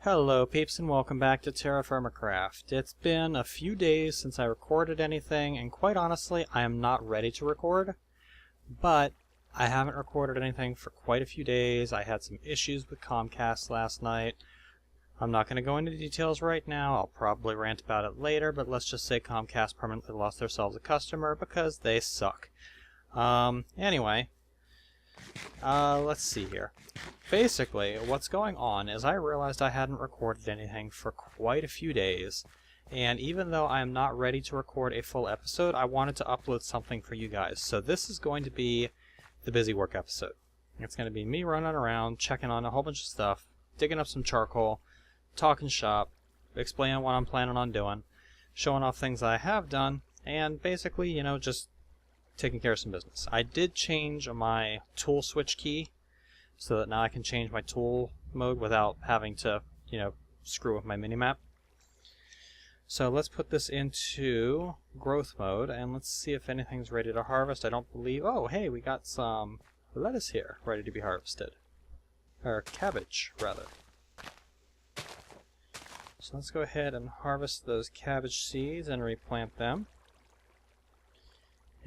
Hello peeps and welcome back to Terrafirmacraft. It's been a few days since I recorded anything, and quite honestly I am not ready to record, but I haven't recorded anything for quite a few days. I had some issues with Comcast last night. I'm not going to go into details right now, I'll probably rant about it later, but let's just say Comcast permanently lost themselves a customer because they suck. Anyway, let's see here. Basically, what's going on is I realized I hadn't recorded anything for quite a few days, and even though I am not ready to record a full episode, I wanted to upload something for you guys. So this is going to be the busy work episode. It's going to be me running around, checking on a whole bunch of stuff, digging up some charcoal, talking shop, explaining what I'm planning on doing, showing off things that I have done, and basically, you know, just taking care of some business. I did change my tool switch key so that now I can change my tool mode without having to, you know, screw with my minimap. So let's put this into growth mode and let's see if anything's ready to harvest. I don't believe... Oh, hey, we got some lettuce here ready to be harvested. Or cabbage, rather. So let's go ahead and harvest those cabbage seeds and replant them.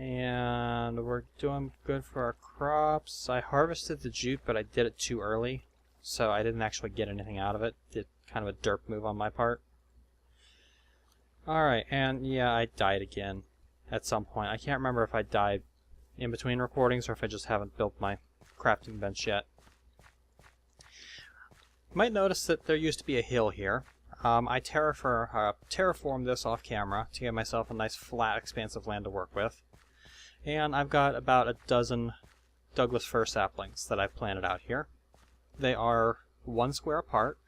And we're doing good for our crops. I harvested the jute, but I did it too early, so I didn't actually get anything out of it. Did kind of a derp move on my part. Alright, and yeah, I died again at some point. I can't remember if I died in between recordings or if I just haven't built my crafting bench yet. You might notice that there used to be a hill here. I terraformed this off camera to give myself a nice flat expanse of land to work with. And I've got about a dozen Douglas fir saplings that I've planted out here. They are 1 square apart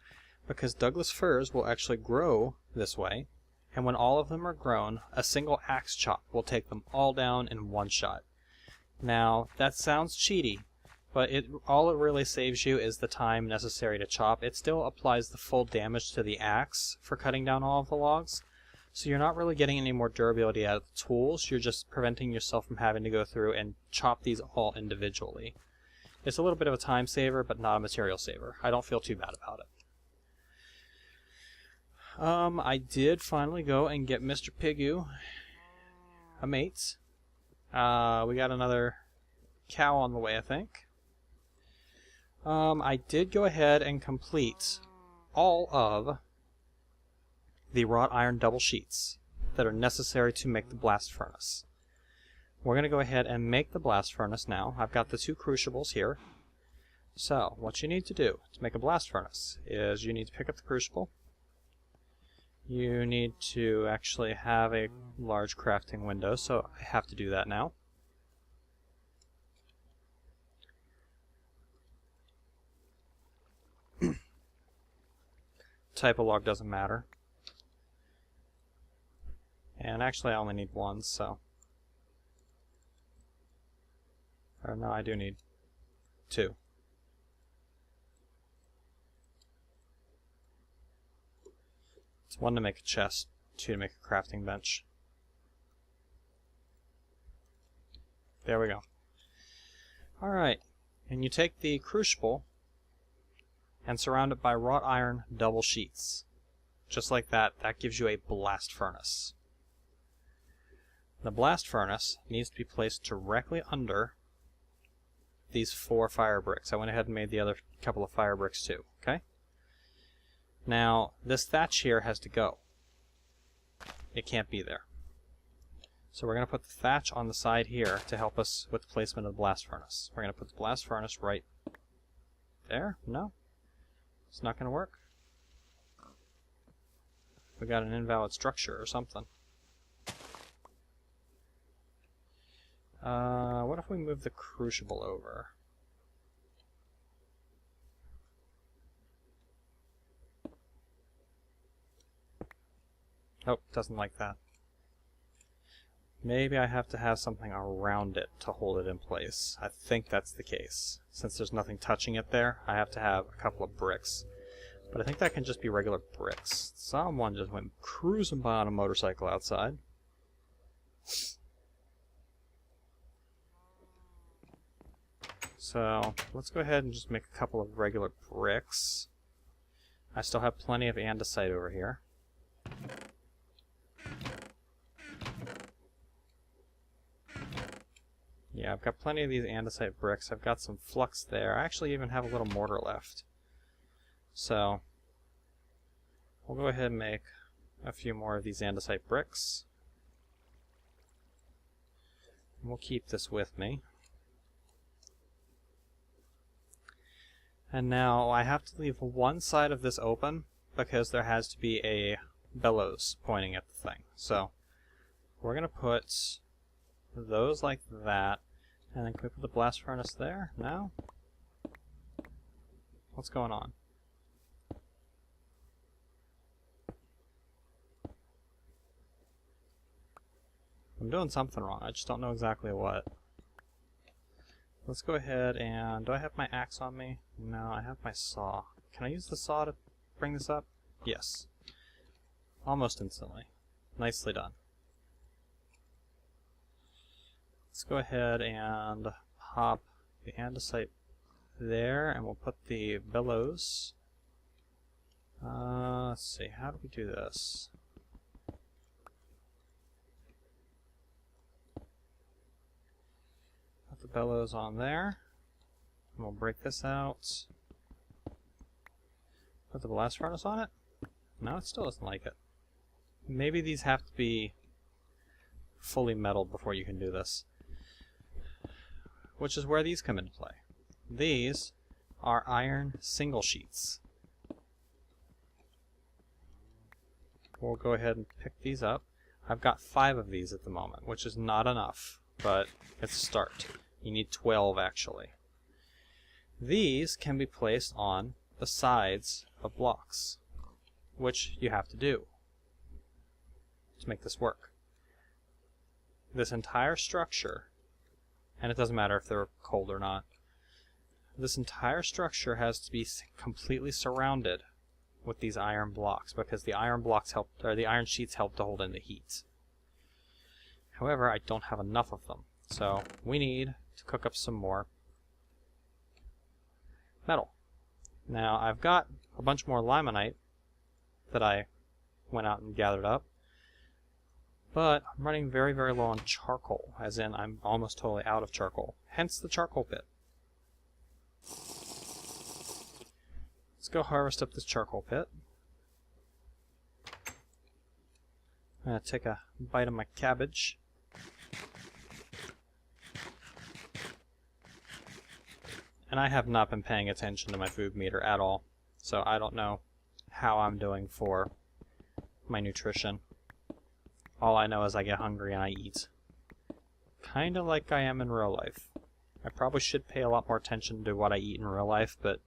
because Douglas firs will actually grow this way, and when all of them are grown, a single axe chop will take them all down in one shot. Now, that sounds cheaty, but all it really saves you is the time necessary to chop. It still applies the full damage to the axe for cutting down all of the logs. So you're not really getting any more durability out of the tools, you're just preventing yourself from having to go through and chop these all individually. It's a little bit of a time saver, but not a material saver. I don't feel too bad about it. I did finally go and get Mr. Pigoo a mate. We got another cow on the way, I think. I did go ahead and complete all of the wrought iron double sheets that are necessary to make the blast furnace. We're going to go ahead and make the blast furnace now. I've got the 2 crucibles here. So, what you need to do to make a blast furnace is you need to pick up the crucible. You need to actually have a large crafting window, so I have to do that now. Type of log doesn't matter. And actually I only need 1, so... Or no, I do need 2. It's 1 to make a chest, 2 to make a crafting bench. There we go. Alright, and you take the crucible and surround it by wrought iron double sheets. Just like that, that gives you a blast furnace. The blast furnace needs to be placed directly under these 4 fire bricks. I went ahead and made the other couple of fire bricks too, okay? Now, this thatch here has to go. It can't be there. So we're going to put the thatch on the side here to help us with the placement of the blast furnace. We're going to put the blast furnace right there. No? It's not going to work. We got an invalid structure or something. What if we move the crucible over? Oh, doesn't like that. Maybe I have to have something around it to hold it in place. I think that's the case. Since there's nothing touching it there, I have to have a couple of bricks. But I think that can just be regular bricks. Someone just went cruising by on a motorcycle outside. So let's go ahead and just make a couple of regular bricks. I still have plenty of andesite over here. Yeah, I've got plenty of these andesite bricks. I've got some flux there. I actually even have a little mortar left. So, we'll go ahead and make a few more of these andesite bricks. And we'll keep this with me. And now I have to leave one side of this open because there has to be a bellows pointing at the thing. So, we're going to put those like that. And then can we put the blast furnace there? No? What's going on? I'm doing something wrong. I just don't know exactly what. Let's go ahead and... do I have my axe on me? No, I have my saw. Can I use the saw to bring this up? Yes. Almost instantly. Nicely done. Let's go ahead and pop the andesite there, and we'll put the bellows. Let's see, how do we do this? Put the bellows on there, and we'll break this out. Put the blast furnace on it? No, it still doesn't like it. Maybe these have to be fully metaled before you can do this. Which is where these come into play. These are iron single sheets. We'll go ahead and pick these up. I've got 5 of these at the moment, which is not enough, but it's a start. You need 12 actually. These can be placed on the sides of blocks, which you have to do to make this work. This entire structure, and it doesn't matter if they're cold or not, this entire structure has to be completely surrounded with these iron blocks because the iron blocks help, or the iron sheets help to hold in the heat. However, I don't have enough of them, so we need to cook up some more metal. Now I've got a bunch more limonite that I went out and gathered up, but I'm running very, very low on charcoal, as in I'm almost totally out of charcoal, hence the charcoal pit. Let's go harvest up this charcoal pit. I'm going to take a bite of my cabbage. And I have not been paying attention to my food meter at all, so I don't know how I'm doing for my nutrition. All I know is I get hungry and I eat. Kind of like I am in real life. I probably should pay a lot more attention to what I eat in real life, but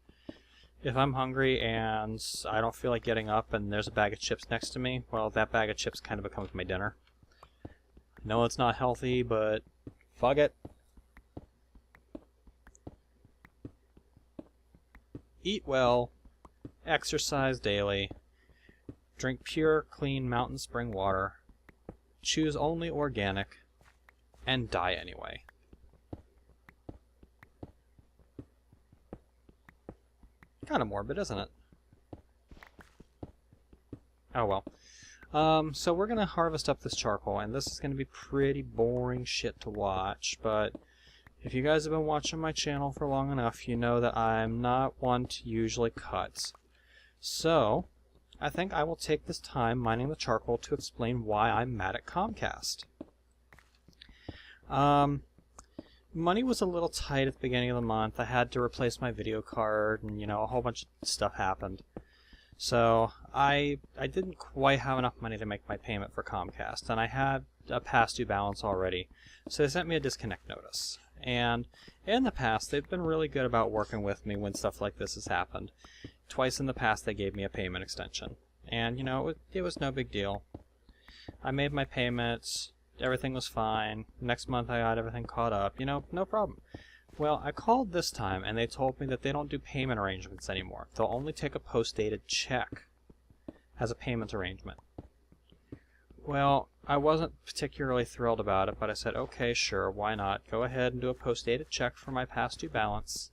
if I'm hungry and I don't feel like getting up and there's a bag of chips next to me, well, that bag of chips kind of becomes my dinner. I know it's not healthy, but fuck it. Eat well, exercise daily, drink pure, clean mountain spring water, choose only organic, and die anyway. Kind of morbid, isn't it? Oh well. So we're going to harvest up this charcoal, and this is going to be pretty boring shit to watch, but if you guys have been watching my channel for long enough, you know that I'm not one to usually cut. So, I think I will take this time mining the charcoal to explain why I'm mad at Comcast. Money was a little tight at the beginning of the month. I had to replace my video card, and you know, a whole bunch of stuff happened. So, I didn't quite have enough money to make my payment for Comcast, and I had a past due balance already. So they sent me a disconnect notice. And in the past, they've been really good about working with me when stuff like this has happened. Twice in the past, they gave me a payment extension. And, you know, it was no big deal. I made my payments, everything was fine. Next month, I got everything caught up. You know, no problem. Well, I called this time, and they told me that they don't do payment arrangements anymore. They'll only take a post-dated check as a payment arrangement. Well, I wasn't particularly thrilled about it, but I said, okay, sure, why not? Go ahead and do a post-dated check for my past due balance.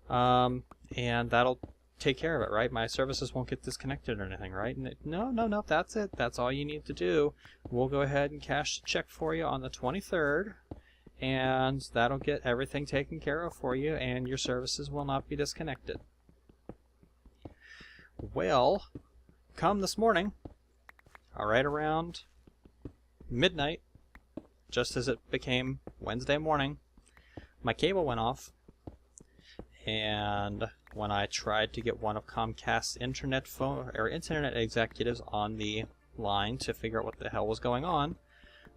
And that'll take care of it, right? My services won't get disconnected or anything, right? And no, that's it. That's all you need to do. We'll go ahead and cash the check for you on the 23rd, and that'll get everything taken care of for you, and your services will not be disconnected. Well, come this morning, right around midnight, just as it became Wednesday morning, my cable went off, and when I tried to get one of Comcast's internet executives on the line to figure out what the hell was going on,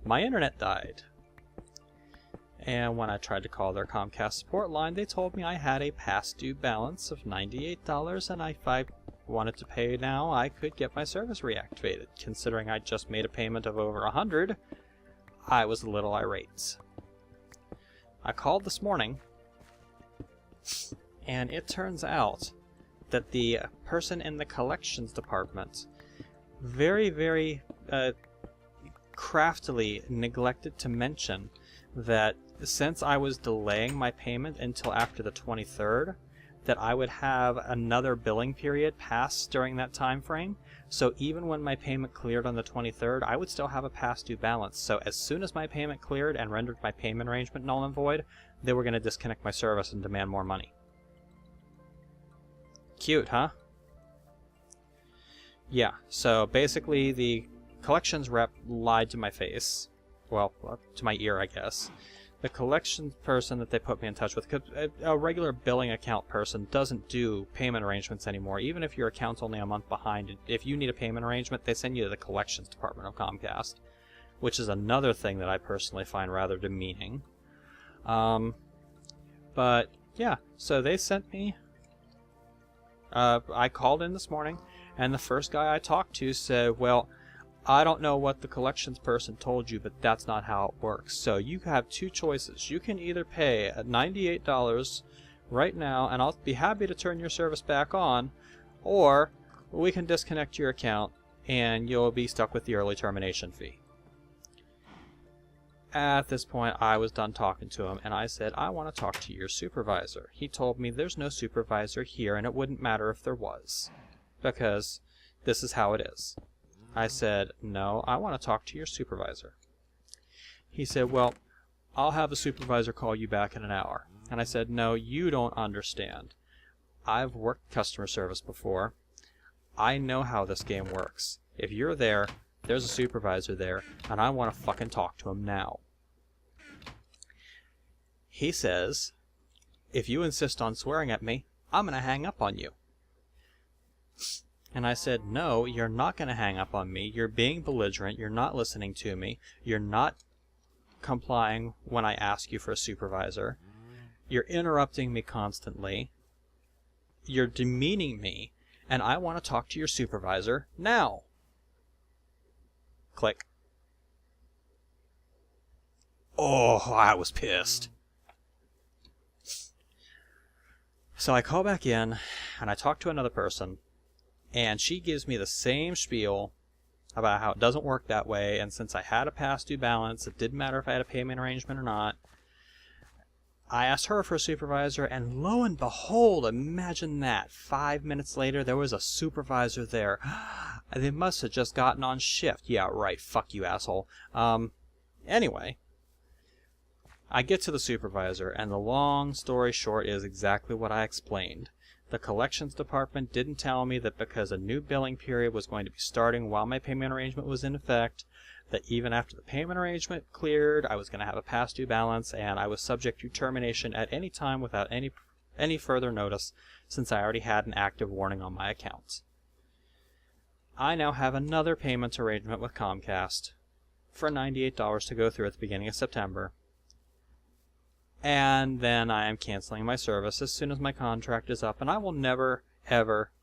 my internet died. And when I tried to call their Comcast support line, they told me I had a past due balance of $98, and if I wanted to pay now, I could get my service reactivated. Considering I just made a payment of over $100, I was a little irate. I called this morning, and it turns out that the person in the collections department very craftily neglected to mention that since I was delaying my payment until after the 23rd, that I would have another billing period pass during that time frame. So even when my payment cleared on the 23rd, I would still have a past due balance. So as soon as my payment cleared and rendered my payment arrangement null and void, they were going to disconnect my service and demand more money. Cute, huh? Yeah, so basically the collections rep lied to my face. Well, to my ear, I guess. The collections person that they put me in touch with, a regular billing account person doesn't do payment arrangements anymore. Even if your account's only a month behind, if you need a payment arrangement, they send you to the collections department of Comcast, which is another thing that I personally find rather demeaning. But yeah, so they sent me. I called in this morning, and the first guy I talked to said, well, I don't know what the collections person told you, but that's not how it works. So you have two choices. You can either pay $98 right now, and I'll be happy to turn your service back on, or we can disconnect your account, and you'll be stuck with the early termination fee. At this point, I was done talking to him, and I said, I want to talk to your supervisor. He told me there's no supervisor here, and it wouldn't matter if there was, because this is how it is. I said, no, I want to talk to your supervisor. He said, well, I'll have a supervisor call you back in an hour. And I said, no, you don't understand. I've worked customer service before. I know how this game works. If you're there, there's a supervisor there, and I want to fucking talk to him now. He says, if you insist on swearing at me, I'm going to hang up on you. And I said, no, you're not going to hang up on me. You're being belligerent. You're not listening to me. You're not complying when I ask you for a supervisor. You're interrupting me constantly. You're demeaning me. And I want to talk to your supervisor now. Click. Oh, I was pissed. So I call back in, and I talk to another person. And she gives me the same spiel about how it doesn't work that way, and since I had a past due balance, it didn't matter if I had a payment arrangement or not. I asked her for a supervisor, and lo and behold, imagine that. 5 minutes later, there was a supervisor there. They must have just gotten on shift. Yeah, right. Fuck you, asshole. Anyway, I get to the supervisor, and the long story short is exactly what I explained. The collections department didn't tell me that because a new billing period was going to be starting while my payment arrangement was in effect, that even after the payment arrangement cleared, I was going to have a past due balance, and I was subject to termination at any time without any further notice, since I already had an active warning on my account. I now have another payment arrangement with Comcast for $98 to go through at the beginning of September. And then I am canceling my service as soon as my contract is up, and I will never, ever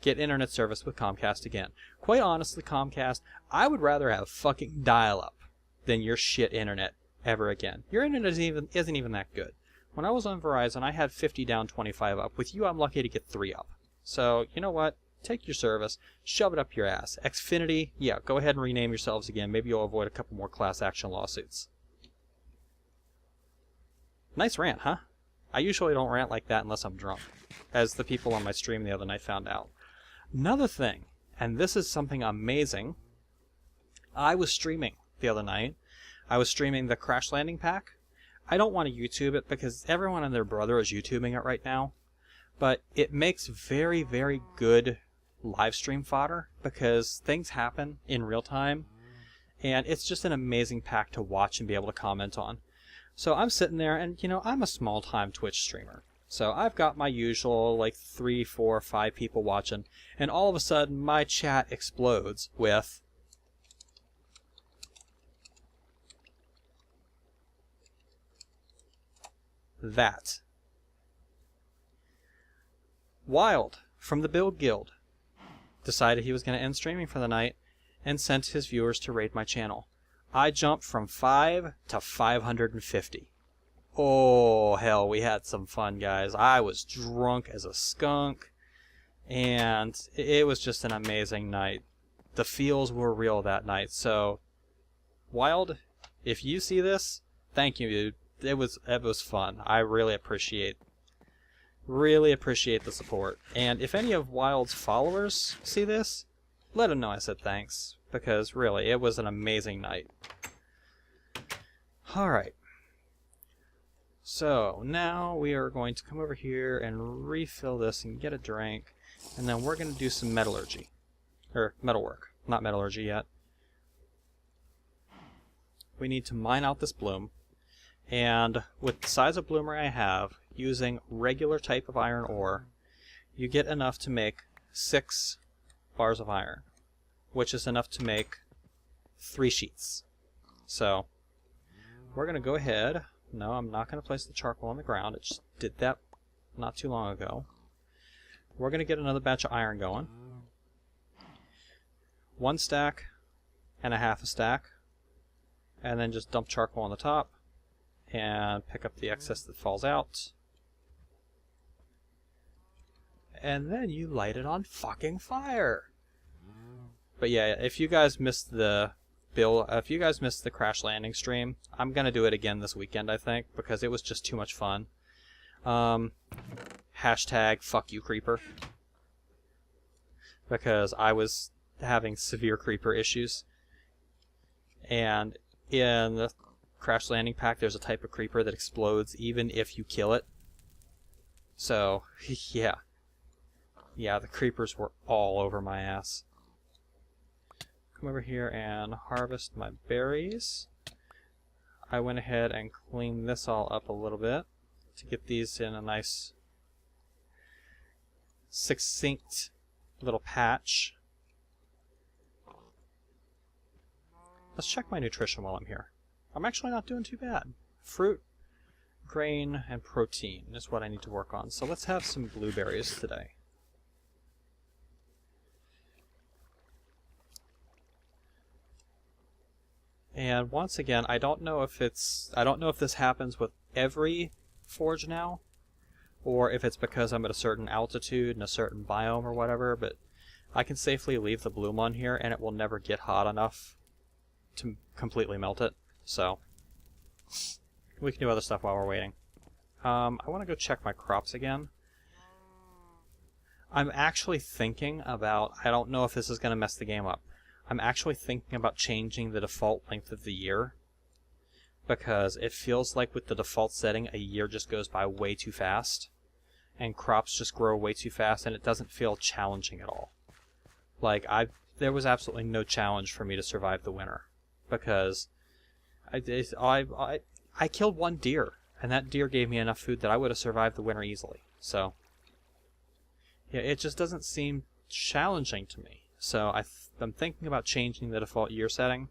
get internet service with Comcast again. Quite honestly, Comcast, I would rather have fucking dial-up than your shit internet ever again. Your internet isn't even that good. When I was on Verizon, I had 50 down, 25 up. With you, I'm lucky to get 3 up. So, you know what? Take your service, shove it up your ass. Xfinity, yeah, go ahead and rename yourselves again. Maybe you'll avoid a couple more class action lawsuits. Nice rant, huh? I usually don't rant like that unless I'm drunk, as the people on my stream the other night found out. Another thing, and this is something amazing, I was streaming the other night. I was streaming the Crash Landing Pack. I don't want to YouTube it because everyone and their brother is YouTubing it right now, but it makes very, very good live stream fodder because things happen in real time, and it's just an amazing pack to watch and be able to comment on. So I'm sitting there, and you know, I'm a small-time Twitch streamer. So I've got my usual, like, 3, 4, 5 people watching, and all of a sudden my chat explodes with that. Wild, from the Build Guild, decided he was going to end streaming for the night and sent his viewers to raid my channel. I jumped from 5 to 550. Oh, hell, we had some fun, guys. I was drunk as a skunk, and it was just an amazing night. The feels were real that night. So, Wild, if you see this, thank you, dude. It was fun. I really appreciate the support. And if any of Wild's followers see this, let them know I said thanks, because really, it was an amazing night. Alright. So, now we are going to come over here and refill this and get a drink, and then we're going to do some metallurgy. Or, metalwork. Not metallurgy yet. We need to mine out this bloom, and with the size of bloomer I have, using regular type of iron ore, you get enough to make 6 bars of iron, which is enough to make 3 sheets. So, we're going to go ahead. No, I'm not going to place the charcoal on the ground. It just did that not too long ago. We're going to get another batch of iron going. 1 stack and a half a stack. And then just dump charcoal on the top and pick up the excess that falls out. And then you light it on fucking fire. But yeah, if you guys missed the Crash Landing stream, I'm gonna do it again this weekend, I think, because it was just too much fun. Hashtag fuck you creeper, because I was having severe creeper issues, and in the Crash Landing Pack there's a type of creeper that explodes even if you kill it. So yeah, the creepers were all over my ass. Come over here and harvest my berries. I went ahead and cleaned this all up a little bit to get these in a nice succinct little patch. Let's check my nutrition while I'm here. I'm actually not doing too bad. Fruit, grain, and protein is what I need to work on. So let's have some blueberries today. And once again, I don't know if this happens with every forge now, or if it's because I'm at a certain altitude and a certain biome or whatever, but I can safely leave the bloom on here and it will never get hot enough to completely melt it. So we can do other stuff while we're waiting. I want to go check my crops again. I'm actually thinking about, I don't know if this is going to mess the game up, I'm actually thinking about changing the default length of the year, because it feels like with the default setting a year just goes by way too fast and crops just grow way too fast and it doesn't feel challenging at all. Like, there was absolutely no challenge for me to survive the winter, because I killed 1 deer and that deer gave me enough food that I would have survived the winter easily. So yeah, it just doesn't seem challenging to me. So I'm thinking about changing the default year setting,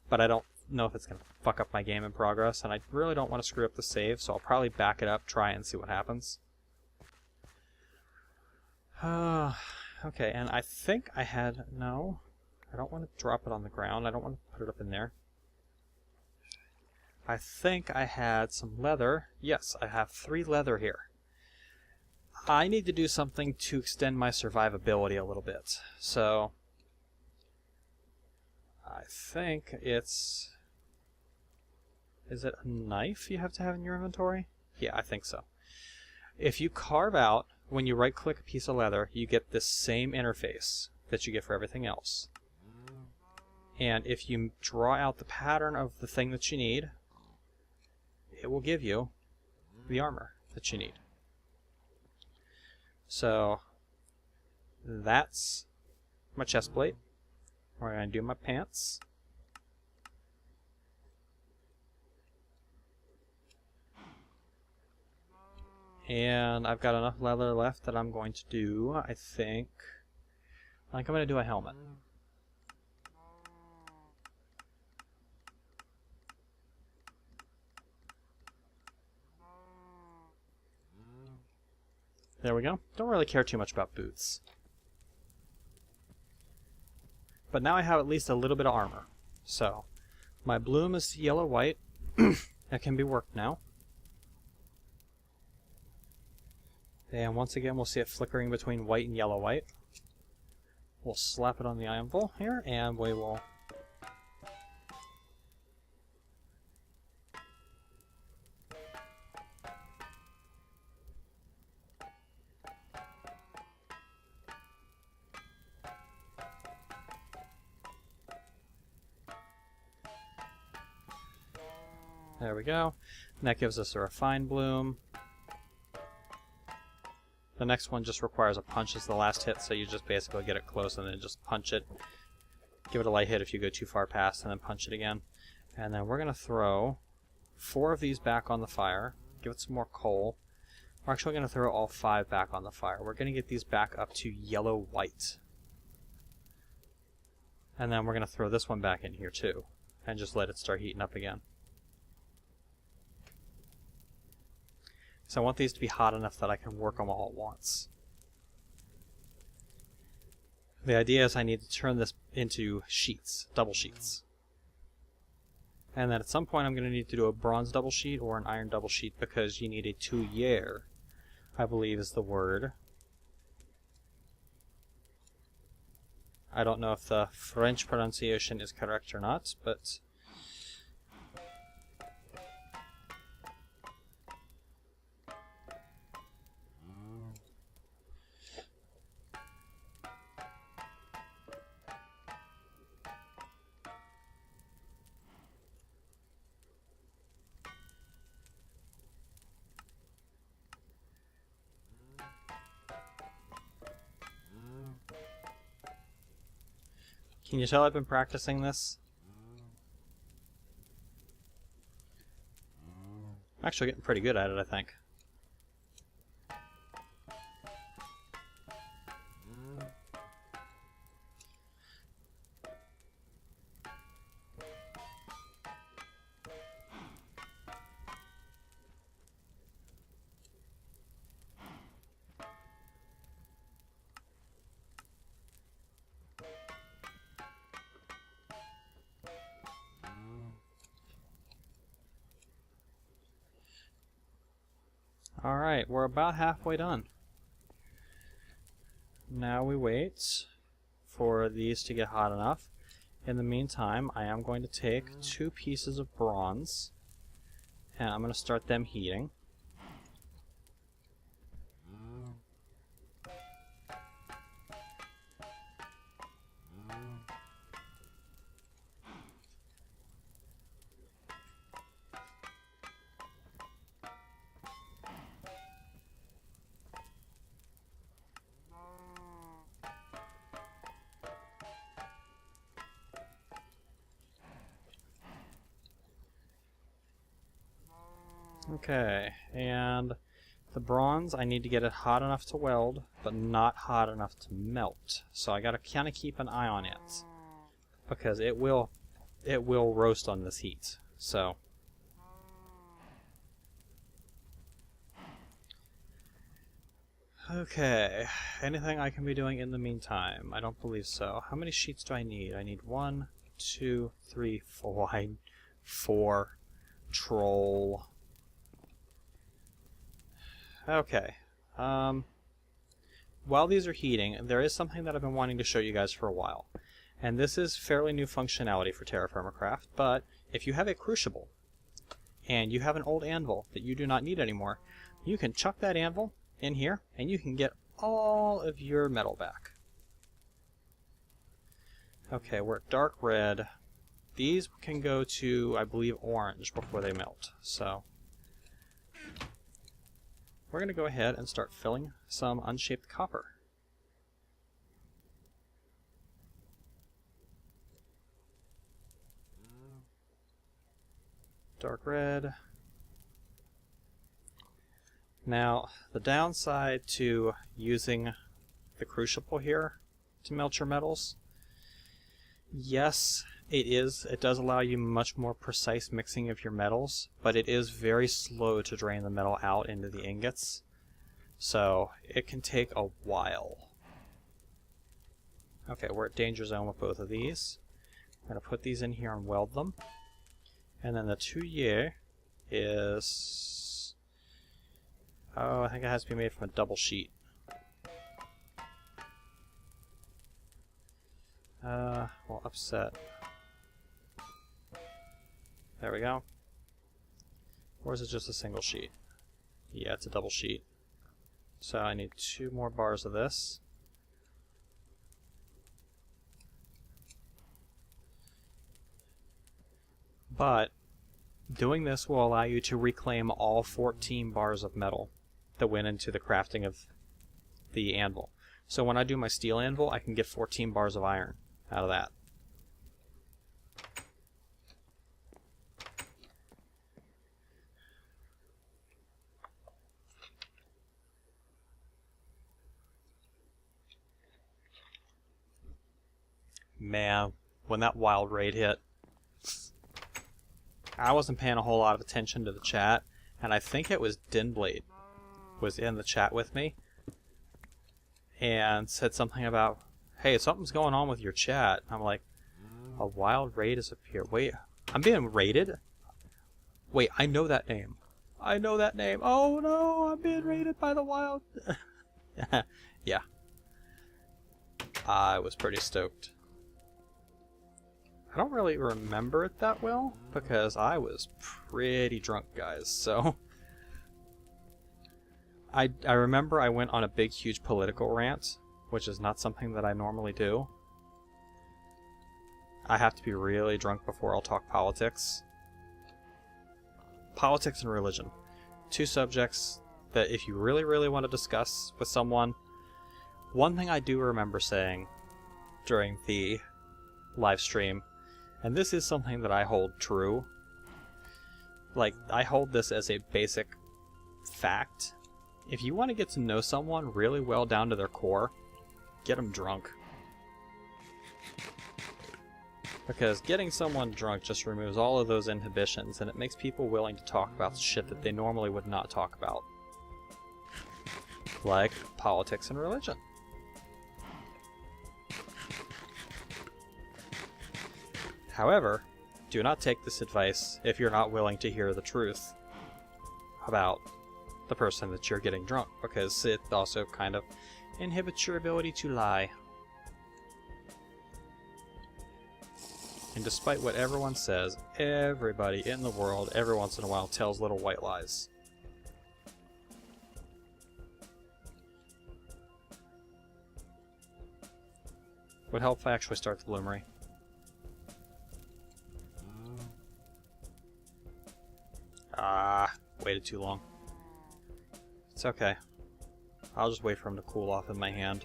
but I don't know if it's going to fuck up my game in progress, and I really don't want to screw up the save, so I'll probably back it up, try and see what happens. Okay, and I think I had... No, I don't want to drop it on the ground. I don't want to put it up in there. I think I had some leather. Yes, I have 3 leather here. I need to do something to extend my survivability a little bit. So, I think it's... Is it a knife you have to have in your inventory? Yeah, I think so. If you carve out, when you right click a piece of leather, you get this same interface that you get for everything else. And if you draw out the pattern of the thing that you need, it will give you the armor that you need. So that's my chest plate. We're going to do my pants. And I've got enough leather left that I'm going to do, I think I'm going to do a helmet. There we go. Don't really care too much about boots. But now I have at least a little bit of armor. So, my bloom is yellow-white. That can be worked now. And once again, we'll see it flickering between white and yellow-white. We'll slap it on the anvil here, and we will... There we go. And that gives us a refined bloom. The next one just requires a punch as the last hit, so you just basically get it close and then just punch it. Give it a light hit if you go too far past, and then punch it again. And then we're going to throw 4 of these back on the fire. Give it some more coal. We're actually going to throw all 5 back on the fire. We're going to get these back up to yellow-white. And then we're going to throw this one back in here too, and just let it start heating up again. So I want these to be hot enough that I can work them all at once. The idea is I need to turn this into sheets, double sheets. And then at some point I'm going to need to do a bronze double sheet or an iron double sheet, because you need a tuyere, I believe is the word. I don't know if the French pronunciation is correct or not, but... Can you tell I've been practicing this? I'm actually getting pretty good at it, I think. Alright, we're about halfway done. Now we wait for these to get hot enough. In the meantime, I am going to take 2 pieces of bronze, and I'm going to start them heating. Okay, and the bronze, I need to get it hot enough to weld, but not hot enough to melt. So I gotta kind of keep an eye on it, because it will roast on this heat. So okay, anything I can be doing in the meantime? I don't believe so. How many sheets do I need? I need 1, 2, 3, 4. 4 troll. Okay, while these are heating, there is something that I've been wanting to show you guys for a while. And this is fairly new functionality for Terrafirmacraft, but if you have a crucible, and you have an old anvil that you do not need anymore, you can chuck that anvil in here and you can get all of your metal back. Okay, we're at dark red. These can go to, I believe, orange before they melt. So we're going to go ahead and start filling some unshaped copper. Dark red. Now, the downside to using the crucible here to melt your metals, yes, it does allow you much more precise mixing of your metals, but it is very slow to drain the metal out into the ingots, so it can take a while. Okay, we're at danger zone with both of these. I'm going to put these in here and weld them. And then the tuyere is... oh, I think it has to be made from a double sheet. We'll upset. There we go. Or is it just a single sheet? Yeah, it's a double sheet. So I need 2 more bars of this. But doing this will allow you to reclaim all 14 bars of metal that went into the crafting of the anvil. So when I do my steel anvil, I can get 14 bars of iron out of that. Man, when that wild raid hit, I wasn't paying a whole lot of attention to the chat, and I think it was Dinblade was in the chat with me and said something about, hey, something's going on with your chat. I'm like, a wild raid has appeared. Wait, I'm being raided? Wait, I know that name. I know that name. Oh no, I'm being raided by the wild. Yeah. I was pretty stoked. I don't really remember it that well, because I was pretty drunk, guys, so... I remember I went on a big, huge political rant, which is not something that I normally do. I have to be really drunk before I'll talk politics. Politics and religion. 2 subjects that if you really, really want to discuss with someone... One thing I do remember saying during the live stream, and this is something that I hold true. Like, I hold this as a basic fact. If you want to get to know someone really well down to their core, get them drunk. Because getting someone drunk just removes all of those inhibitions, and it makes people willing to talk about shit that they normally would not talk about. Like politics and religion. However, do not take this advice if you're not willing to hear the truth about the person that you're getting drunk, because it also kind of inhibits your ability to lie. And despite what everyone says, everybody in the world every once in a while tells little white lies. Would help if I actually start the bloomery. Waited too long. It's okay. I'll just wait for him to cool off in my hand.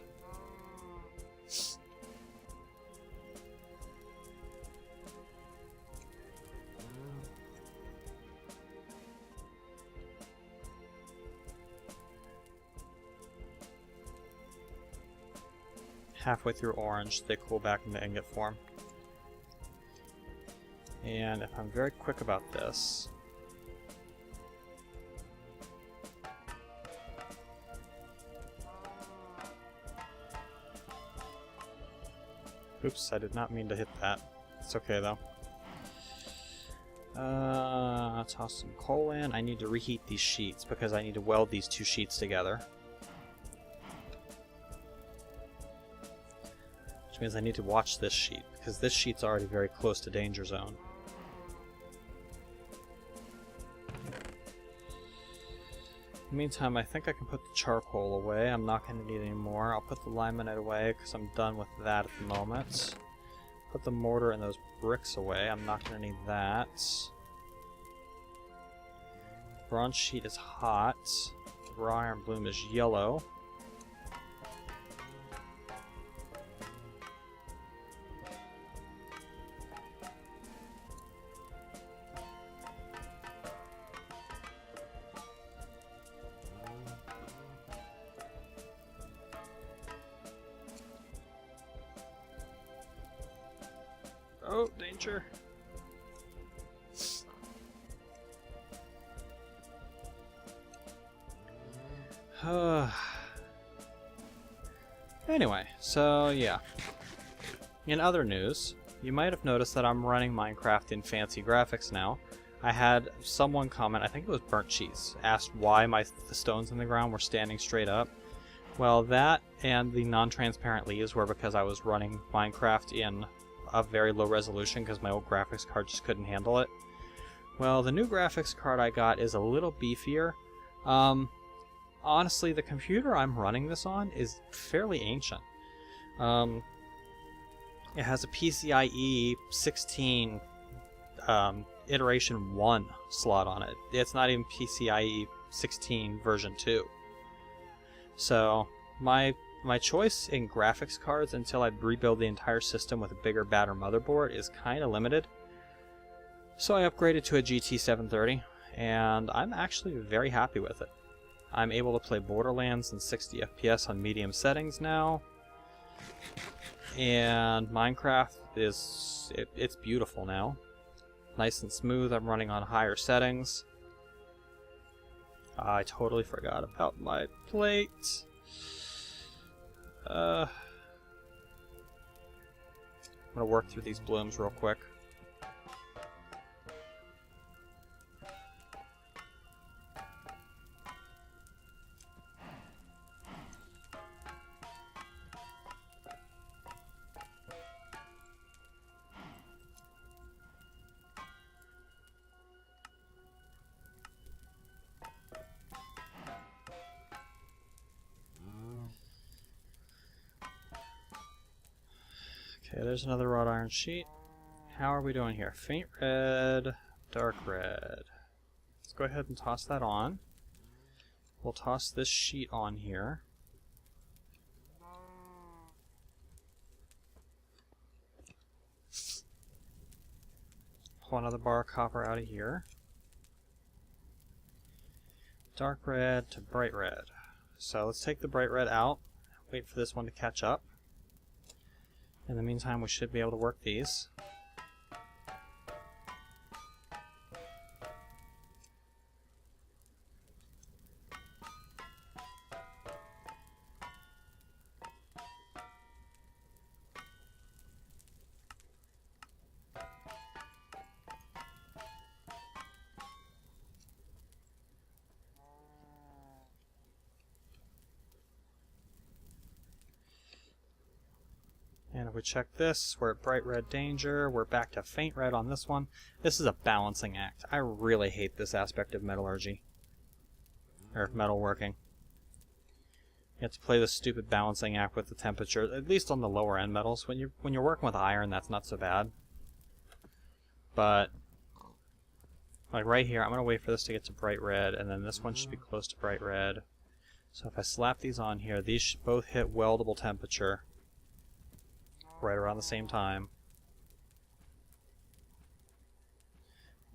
Halfway through orange, they cool back into ingot form. And if I'm very quick about this... Oops, I did not mean to hit that. It's okay though. Toss some coal in. I need to reheat these sheets because I need to weld these 2 sheets together. Which means I need to watch this sheet, because this sheet's already very close to danger zone. the meantime, I think I can put the charcoal away. I'm not going to need any more. I'll put the limonite away because I'm done with that at the moment. Put the mortar and those bricks away. I'm not going to need that. Bronze sheet is hot. Raw iron bloom is yellow. Oh, danger. Anyway, so yeah. In other news, you might have noticed that I'm running Minecraft in fancy graphics now. I had someone comment, I think it was Burnt Cheese, asked why the stones in the ground were standing straight up. Well, that and the non-transparent leaves were because I was running Minecraft in a very low resolution because my old graphics card just couldn't handle it. Well, the new graphics card I got is a little beefier. Honestly, the computer I'm running this on is fairly ancient. It has a PCIe 16 iteration 1 slot on it. It's not even PCIe 16 version 2. So my choice in graphics cards until I rebuild the entire system with a bigger, badder motherboard is kind of limited. So I upgraded to a GT 730, and I'm actually very happy with it. I'm able to play Borderlands in 60 FPS on medium settings now, and Minecraft it's beautiful now. Nice and smooth. I'm running on higher settings. I totally forgot about my plate. I'm gonna work through these blooms real quick. Okay, there's another wrought iron sheet. How are we doing here? Faint red, dark red. Let's go ahead and toss that on. We'll toss this sheet on here. Pull another bar of copper out of here. Dark red to bright red. So let's take the bright red out. Wait for this one to catch up. In the meantime, we should be able to work these. And if we check this, we're at bright red danger, we're back to faint red on this one. This is a balancing act. I really hate this aspect of metallurgy. Or metalworking. You have to play this stupid balancing act with the temperature, at least on the lower end metals. When you're working with iron, that's not so bad. But like right here, I'm going to wait for this to get to bright red, and then this one should be close to bright red. So if I slap these on here, these should both hit weldable temperature right around the same time.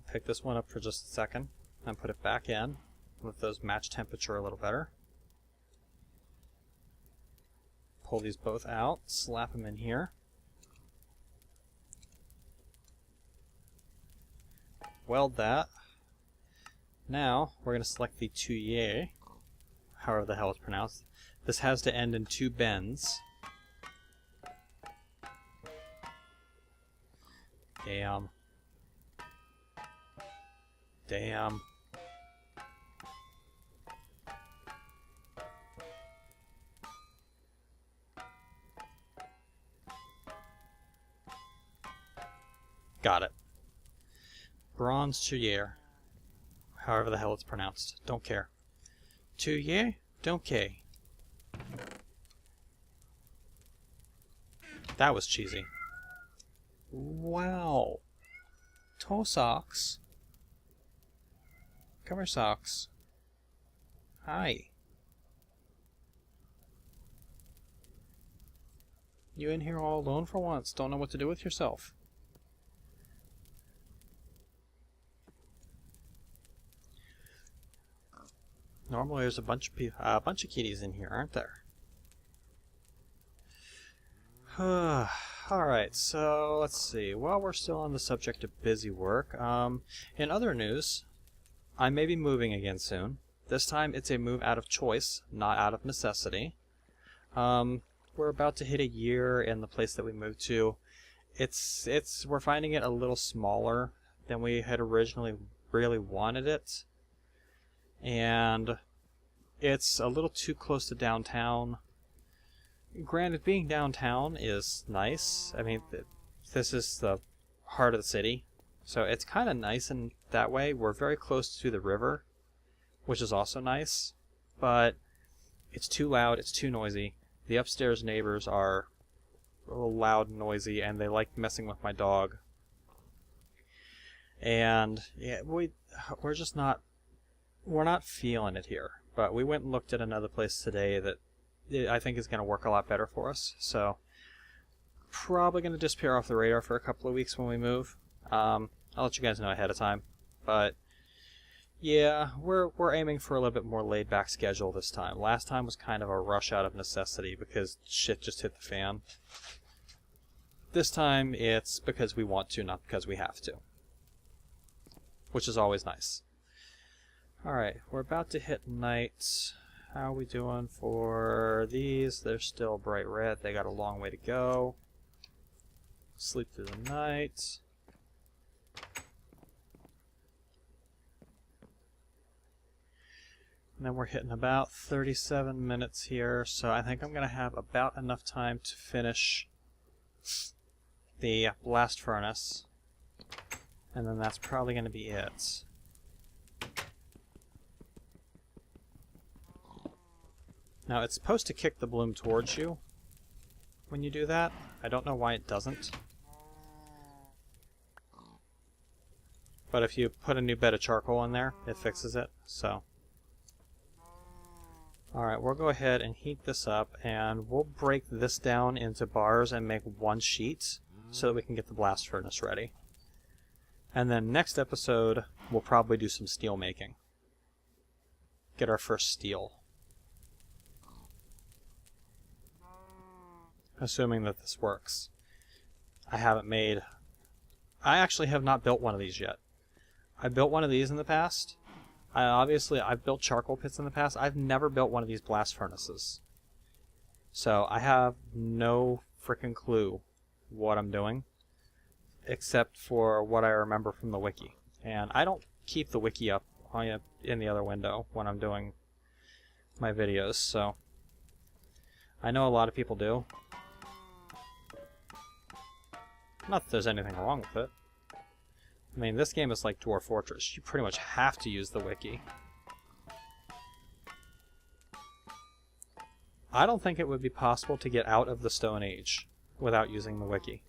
Pick this one up for just a second and put it back in. Let those match temperature a little better. Pull these both out, slap them in here. Weld that. Now we're going to select the tuyere, however the hell it's pronounced. This has to end in 2 bends. Damn. Damn. Got it. Bronze tuyere. However the hell it's pronounced. Don't care. To ye, donkey. That was cheesy. Wow. Toe socks. Cover socks. Hi. You in here all alone for once? Don't know what to do with yourself. Normally there's a bunch of kitties in here, aren't there? Alright, so let's see. While we're still on the subject of busy work, in other news, I may be moving again soon. This time it's a move out of choice, not out of necessity. We're about to hit a year in the place that we moved to. We're finding it a little smaller than we had originally really wanted it. And it's a little too close to downtown. Granted, being downtown is nice. I mean, this is the heart of the city, so it's kind of nice in that way. We're very close to the river, which is also nice, but it's too loud, it's too noisy. The upstairs neighbors are a little loud and noisy, and they like messing with my dog. And yeah, we're just not feeling it here. But we went and looked at another place today that I think is going to work a lot better for us. So probably going to disappear off the radar for a couple of weeks when we move. I'll let you guys know ahead of time. But yeah, we're aiming for a little bit more laid back schedule this time. Last time was kind of a rush out of necessity because shit just hit the fan. This time it's because we want to, not because we have to. Which is always nice. Alright, we're about to hit night. How are we doing for these? They're still bright red. They got a long way to go. Sleep through the night. And then we're hitting about 37 minutes here, so I think I'm going to have about enough time to finish the blast furnace. And then that's probably going to be it. Now, it's supposed to kick the bloom towards you when you do that. I don't know why it doesn't. But if you put a new bed of charcoal in there, it fixes it, so. Alright, we'll go ahead and heat this up, and we'll break this down into bars and make one sheet so that we can get the blast furnace ready. And then next episode, we'll probably do some steel making. Get our first steel. Assuming that this works. I actually have not built one of these yet. I built one of these in the past. I've built charcoal pits in the past. I've never built one of these blast furnaces. So I have no frickin' clue what I'm doing, except for what I remember from the wiki. And I don't keep the wiki up in the other window when I'm doing my videos, so I know a lot of people do. Not that there's anything wrong with it. I mean, this game is like Dwarf Fortress. You pretty much have to use the wiki. I don't think it would be possible to get out of the Stone Age without using the wiki.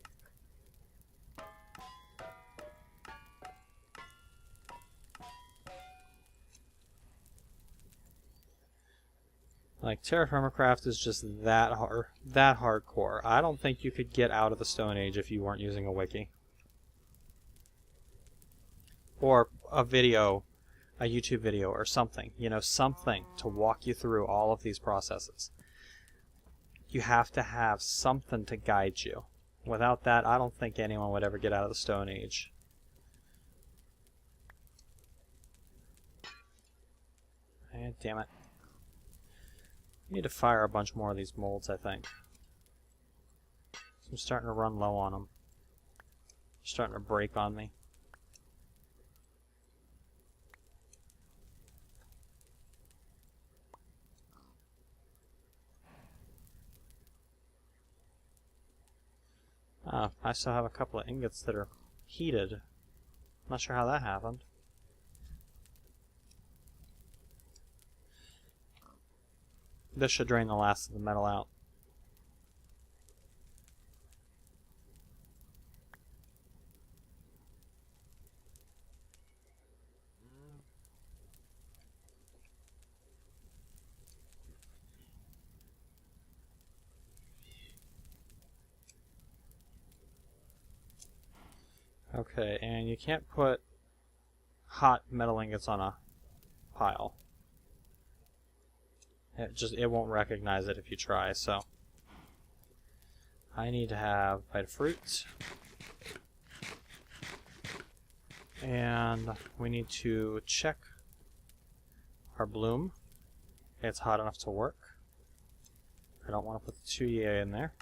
Like, Terrafirmacraft is just that hardcore. I don't think you could get out of the Stone Age if you weren't using a wiki. Or a video, a YouTube video or something. You know, something to walk you through all of these processes. You have to have something to guide you. Without that, I don't think anyone would ever get out of the Stone Age. Damn it. I need to fire a bunch more of these molds, I think. I'm starting to run low on them. They're starting to break on me. I still have a couple of ingots that are heated. Not sure how that happened. This should drain the last of the metal out. Okay, and you can't put hot metal ingots on a pile. It won't recognize it if you try, so I need to have a bite of fruit. And we need to check our bloom. It's hot enough to work. I don't want to put the 2EA in there.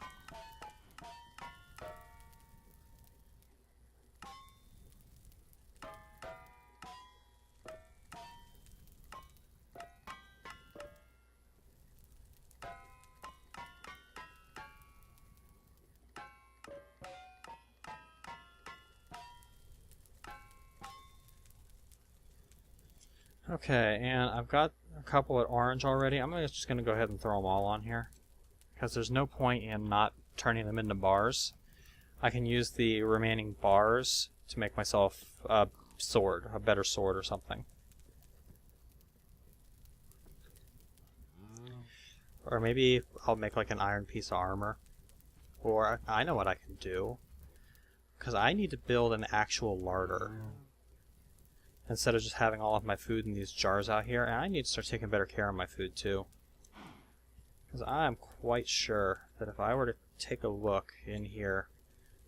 Okay, and I've got a couple at orange already. I'm just going to go ahead and throw them all on here, because there's no point in not turning them into bars. I can use the remaining bars to make myself a sword, a better sword or something. Or maybe I'll make like an iron piece of armor. Or I know what I can do, because I need to build an actual larder. Instead of just having all of my food in these jars out here. And I need to start taking better care of my food too. Because I'm quite sure that if I were to take a look in here,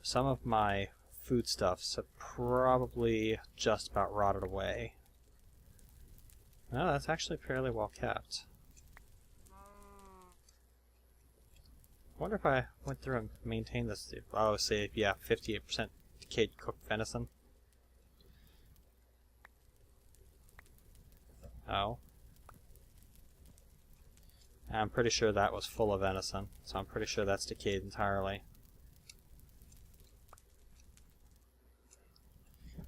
some of my foodstuffs have probably just about rotted away. No, that's actually fairly well kept. I wonder if I went through and maintained this. Oh, say, yeah, 58% decayed cooked venison. Oh. I'm pretty sure that was full of venison, so I'm pretty sure that's decayed entirely.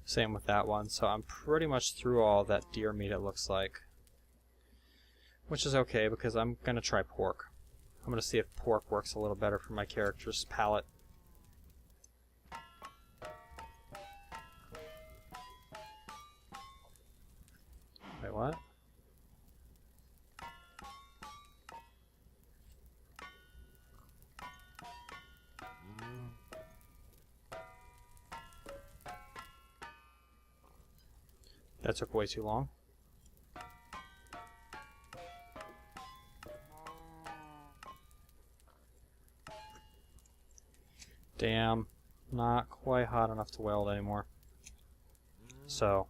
Same with that one, so I'm pretty much through all that deer meat, it looks like. Which is okay, because I'm going to try pork. I'm going to see if pork works a little better for my character's palate. Wait, what? That took way too long. Damn, not quite hot enough to weld anymore. So,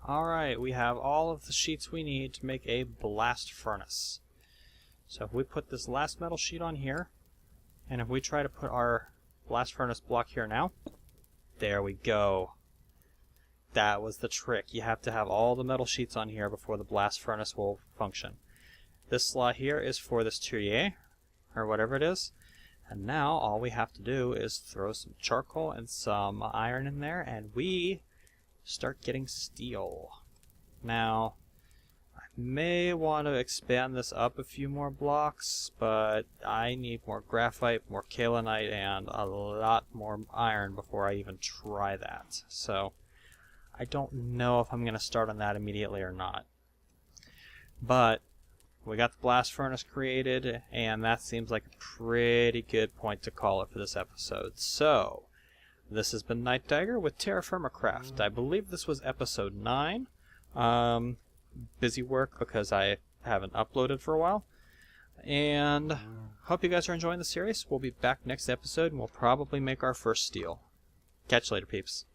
alright, we have all of the sheets we need to make a blast furnace. So if we put this last metal sheet on here, and if we try to put our blast furnace block here now, there we go. That was the trick. You have to have all the metal sheets on here before the blast furnace will function. This slot here is for this Terrier, or whatever it is. And now all we have to do is throw some charcoal and some iron in there, and we start getting steel. Now, I may want to expand this up a few more blocks, but I need more graphite, more kaolinite, and a lot more iron before I even try that. So, I don't know if I'm going to start on that immediately or not. But, we got the blast furnace created, and that seems like a pretty good point to call it for this episode. So, this has been Night Dagger with Terrafirmacraft. I believe this was episode 9. Busy work because I haven't uploaded for a while. And hope you guys are enjoying the series. We'll be back next episode and we'll probably make our first steel. Catch you later, peeps.